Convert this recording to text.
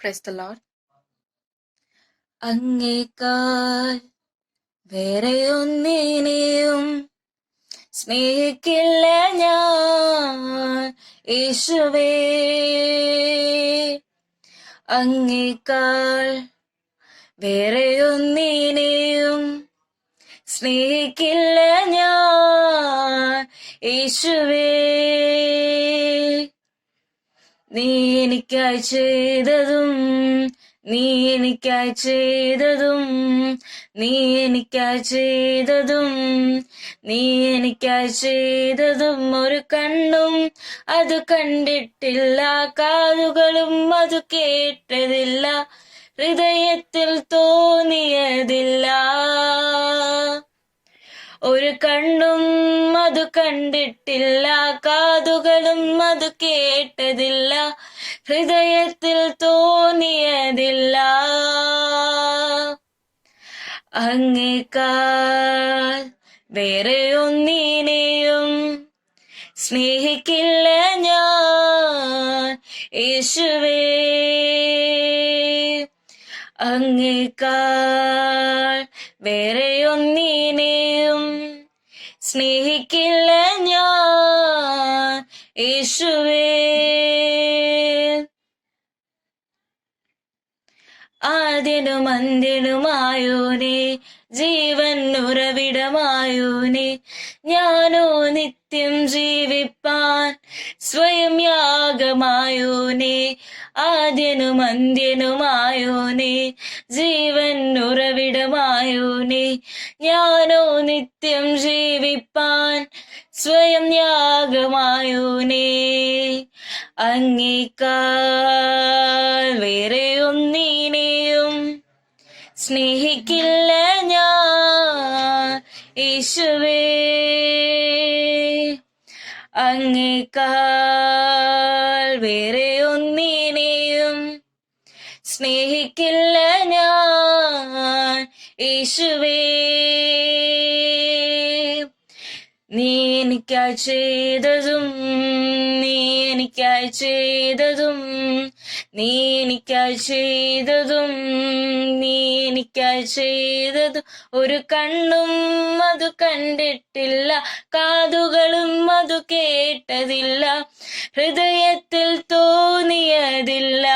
Praise the Lord. അങ്ങേക്കാൾ വേറെ ഒന്നിനെയും സ്നേഹിക്കില്ല ഞാൻ യേശുവേ. അങ്ങേക്കാൾ വേറെ ഒന്നിനെയും സ്നേഹിക്കില്ല ഞാൻ യേശുവേ. നീ എനിക്കായി ചെയ്തതും നീ എനിക്കായി ചെയ്തതും നീ എനിക്കായി ചെയ്തതും നീ എനിക്കായി ചെയ്തതും ഒരു കണ്ണും അത് കണ്ടിട്ടില്ല, കാതുകളും അത് കേട്ടതില്ല, ഹൃദയത്തിൽ തോന്നിയതില്ല. ഒരു കണ്ണും അത് കണ്ടിട്ടില്ല, കാതുകളും അത് കേട്ടതില്ല, ഹൃദയത്തിൽ തോന്നിയതില്ല. അങ്ങേക്കാൾ വേറെ ഒന്നിനെയും സ്നേഹിക്കില്ല ഞാൻ യേശുവേ. അങ്ങേക്കാൾ വേറെ ഒന്നിനെയും സ്നേഹിക്കില്ല ഞാൻ യേശുവേ. ആദ്യനും അന്ത്യനുമായോനെ, ജീവൻ ഉറവിടമായോനെ, ഞാനോ നിത്യം ജീവിപ്പാൻ സ്വയം യാഗമായോനെ. ആദ്യനും അന്ത്യനുമായോനെ, ജീവൻ ഉറവിടമായോനെ, ഞാനോ നിത്യം ജീവിപ്പാൻ സ്വയം യാഗമായോനെ. അങ്ങേക്കാൾ വേറെ ഒന്നിനെയും സ്നേഹിക്കില്ല ഞാൻ യേശുവേ. അങ്ങേക്കാൾ വേറെ ഒന്നിനെയും സ്നേഹിക്കില്ല ഞാൻ യേശുവേ. നീ എനിക്കായി ചെയ്തതും നീ എനിക്കായി ചെയ്തതും നീ എനിക്കായി ചെയ്തതും നീ എനിക്കായി ചെയ്തതും ഒരു കണ്ണും അത് കണ്ടിട്ടില്ല, കാതുകളും അത് കേട്ടതില്ല, ഹൃദയത്തിൽ തോന്നിയതില്ല.